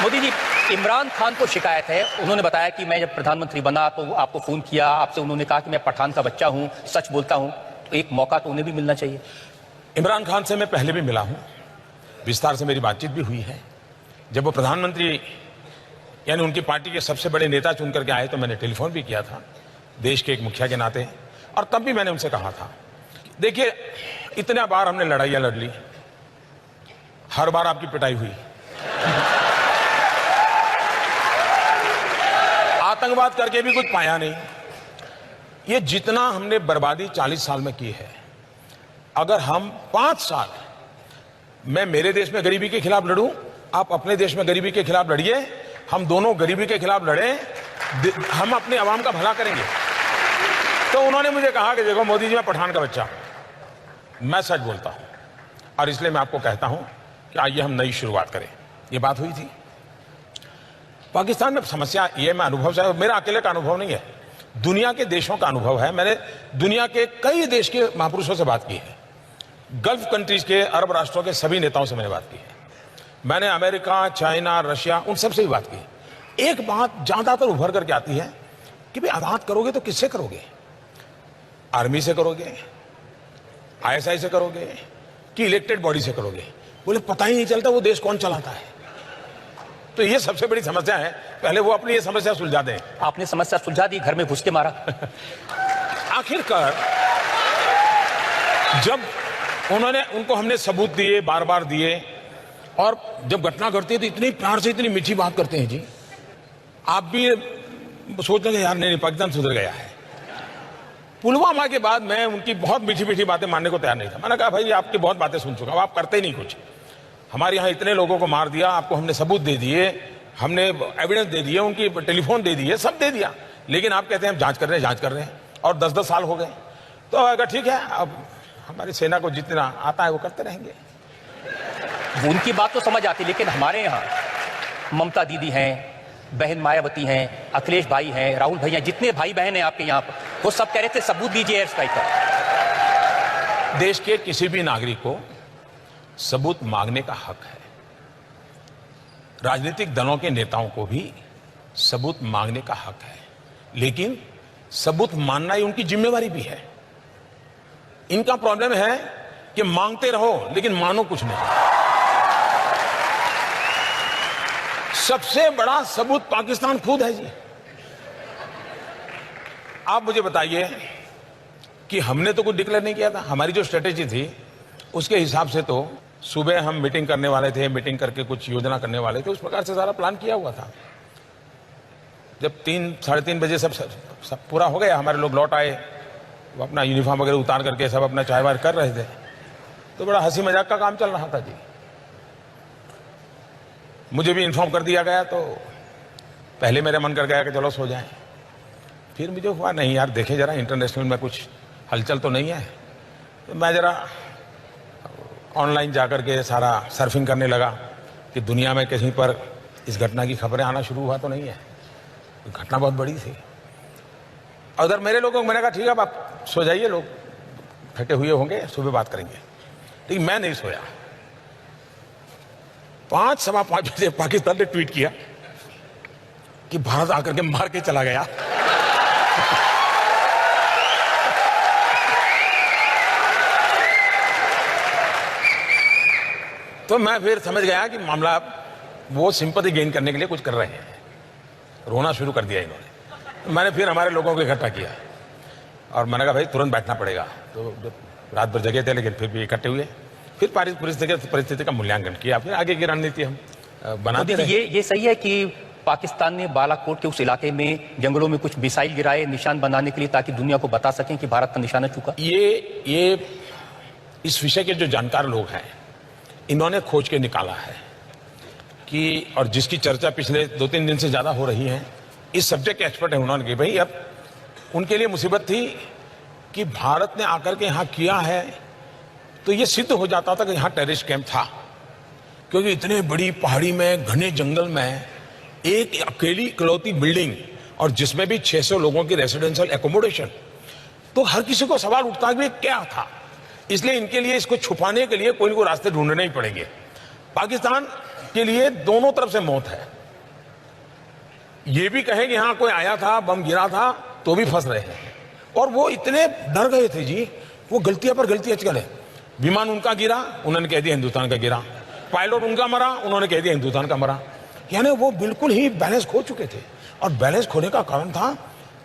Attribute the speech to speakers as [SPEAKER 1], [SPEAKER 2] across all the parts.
[SPEAKER 1] मोदी जी, इमरान खान को शिकायत है, उन्होंने बताया कि मैं जब प्रधानमंत्री बना तो आपको फोन किया, आपसे उन्होंने कहा कि मैं पठान का बच्चा हूं, सच बोलता हूं, तो एक मौका तो उन्हें भी मिलना चाहिए।
[SPEAKER 2] इमरान खान से मैं पहले भी मिला हूं, विस्तार से मेरी बातचीत भी हुई है। जब वो प्रधानमंत्री यानी उनकी पार्टी के सबसे बड़े नेता चुन करके आए तो मैंने टेलीफोन भी किया था देश के एक मुखिया के नाते, और तब भी मैंने उनसे कहा था, देखिए इतने बार हमने लड़ाइयां लड़ ली, हर बार आपकी पिटाई हुई, आतंकवाद करके भी कुछ पाया नहीं। ये जितना हमने बर्बादी 40 साल में की है, अगर हम 5 साल मैं मेरे देश में गरीबी के खिलाफ लड़ूं, आप अपने देश में गरीबी के खिलाफ लड़िए, हम दोनों गरीबी के खिलाफ लड़ें, हम अपने आवाम का भला करेंगे। तो उन्होंने मुझे कहा कि देखो मोदी जी, मैं पठान का बच्चा हूं, मैं सच बोलता हूं, और इसलिए मैं आपको कहता हूं कि आइए हम नई शुरुआत करें। ये बात हुई थी। पाकिस्तान में समस्या ये, मैं अनुभव से, मेरा अकेले का अनुभव नहीं है, दुनिया के देशों का अनुभव है। मैंने दुनिया के कई देश के महापुरुषों से बात की है, गल्फ कंट्रीज के, अरब राष्ट्रों के सभी नेताओं से मैंने बात की है, मैंने अमेरिका, चाइना, रशिया, उन सबसे भी बात की है। एक बात ज्यादातर उभर करके आती है कि भाई आजाद करोगे तो किससे करोगे? आर्मी से करोगे, आईएसआई से करोगे, कि इलेक्टेड बॉडी से करोगे? बोले पता ही नहीं चलता वो देश कौन चलाता है। तो ये सबसे बड़ी समस्या है, पहले वो अपनी ये समस्या सुलझा दें।
[SPEAKER 1] आपने समस्या सुलझा दी, घर में घुस के मारा।
[SPEAKER 2] आखिरकार जब उनको हमने सबूत दिए, बार बार दिए, और जब घटना घटती है तो इतनी प्यार से, इतनी मीठी बात करते हैं जी, आप भी सोच रहे यार नहीं पाकिस्तान सुधर गया है। पुलवामा के बाद मैं उनकी बहुत मीठी मीठी बातें मानने को तैयार नहीं था। मैंने कहा भाई आपकी बहुत बातें सुन चुका, अब आप करते ही नहीं कुछ। हमारे यहाँ इतने लोगों को मार दिया, आपको हमने सबूत दे दिए, हमने एविडेंस दे दिए, उनकी टेलीफोन दे दिए, सब दे दिया, लेकिन आप कहते हैं हम जांच कर रहे हैं, और 10-10 साल हो गए। तो अगर ठीक है, अब हमारी सेना को जितना आता है वो करते रहेंगे।
[SPEAKER 1] उनकी बात तो समझ आती, लेकिन हमारे यहाँ ममता दीदी हैं, बहन मायावती हैं, अखिलेश भाई हैं, राहुल भाई हैं, जितने भाई बहन हैं आपके यहाँ पर, वो सब कह रहे थे सबूत दीजिए एयर स्ट्राइक का।
[SPEAKER 2] देश के किसी भी नागरिक को सबूत मांगने का हक है, राजनीतिक दलों के नेताओं को भी सबूत मांगने का हक है, लेकिन सबूत मानना ही उनकी जिम्मेवारी भी है। इनका प्रॉब्लम है कि मांगते रहो लेकिन मानो कुछ नहीं। सबसे बड़ा सबूत पाकिस्तान खुद है जी। आप मुझे बताइए कि हमने तो कुछ डिक्लेयर नहीं किया था, हमारी जो स्ट्रेटेजी थी उसके हिसाब से तो सुबह हम मीटिंग करने वाले थे, मीटिंग करके कुछ योजना करने वाले थे, उस प्रकार से सारा प्लान किया हुआ था। जब 3-3:30 बजे सब पूरा हो गया, हमारे लोग लौट आए, वो अपना यूनिफॉर्म वगैरह उतार करके सब अपना चाय वाय कर रहे थे, तो बड़ा हंसी मजाक का काम चल रहा था जी। मुझे भी इन्फॉर्म कर दिया गया, तो पहले मेरा मन कर गया कि चलो सो जाएं, फिर मुझे हुआ नहीं यार, देखे जरा इंटरनेशनल में कुछ हलचल तो नहीं है, तो मैं जरा ऑनलाइन जाकर के सारा सर्फिंग करने लगा कि दुनिया में कहीं पर इस घटना की खबरें आना शुरू हुआ तो नहीं है। घटना बहुत बड़ी थी। उधर मेरे लोगों को मैंने कहा ठीक है आप सो जाइए, लोग थके हुए होंगे, सुबह बात करेंगे। लेकिन मैं नहीं सोया। 5-5:15 बजे पाकिस्तान ने ट्वीट किया कि भारत आकर के मार के चला गया। तो मैं फिर समझ गया कि मामला वो सिंपैथी गेन करने के लिए कुछ कर रहे हैं। रोना शुरू कर दिया इन्होंने। मैंने फिर हमारे लोगों को इकट्ठा किया और मैंने कहा भाई तुरंत बैठना पड़ेगा। तो रात भर जगे थे, लेकिन फिर भी इकट्ठे हुए, फिर परिस्थिति का मूल्यांकन किया, फिर आगे की रणनीति हम बनाते रहे।
[SPEAKER 1] ये सही है कि पाकिस्तान ने बालाकोट के उस इलाके में जंगलों में कुछ मिसाइल गिराए निशान बनाने के लिए, ताकि दुनिया को बता सकें कि भारत का निशाना चूका?
[SPEAKER 2] ये इस विषय के जो जानकार लोग हैं इन्होंने खोज के निकाला है कि, और जिसकी चर्चा पिछले 2-3 दिन से ज्यादा हो रही है, इस सब्जेक्ट के एक्सपर्ट है उन्होंने कि भाई अब उनके लिए मुसीबत थी कि भारत ने आकर के यहाँ किया है तो ये सिद्ध हो जाता था कि यहाँ टेररिस्ट कैंप था, क्योंकि इतने बड़ी पहाड़ी में घने जंगल में एक अकेली इकलौती बिल्डिंग और जिसमें भी 600 लोगों की रेसिडेंशियल एकोमोडेशन, तो हर किसी को सवाल उठता है कि क्या था। इसलिए इनके लिए इसको छुपाने के लिए कोई ना कोई रास्ते ढूंढने ही पड़ेंगे। पाकिस्तान के लिए दोनों तरफ से मौत है। ये भी कहें कि हाँ कोई आया था, बम गिरा था, तो भी फंस रहे हैं। और वो इतने डर गए थे जी, वो गलतियां पर गलतियां चले। विमान उनका गिरा, उन्होंने कह दिया हिंदुस्तान का गिरा। पायलट उनका मरा, उन्होंने कह दिया हिंदुस्तान का मरा। यानी वो बिल्कुल ही बैलेंस खो चुके थे। और बैलेंस खोने का कारण था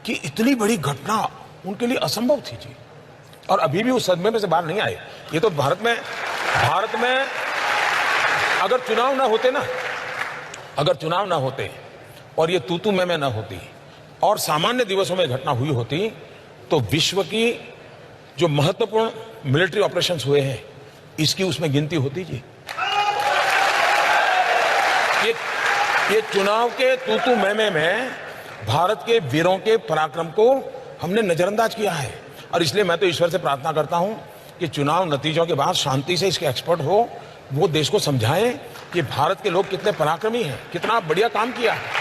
[SPEAKER 2] कि इतनी बड़ी घटना उनके लिए असंभव थी जी। और अभी भी उस सदमे में से बाहर नहीं आए। ये तो भारत में अगर चुनाव ना होते और ये तू मैं ना होती और सामान्य दिवसों में घटना हुई होती, तो विश्व की जो महत्वपूर्ण मिलिट्री ऑपरेशंस हुए हैं, इसकी उसमें गिनती होती जी। ये चुनाव के तू मैं में भारत के वीरों के पराक्रम को हमने नजरअंदाज किया है। और इसलिए मैं तो ईश्वर से प्रार्थना करता हूं कि चुनाव नतीजों के बाद शांति से इसके एक्सपर्ट हो, वो देश को समझाएं कि भारत के लोग कितने पराक्रमी हैं, कितना बढ़िया काम किया है।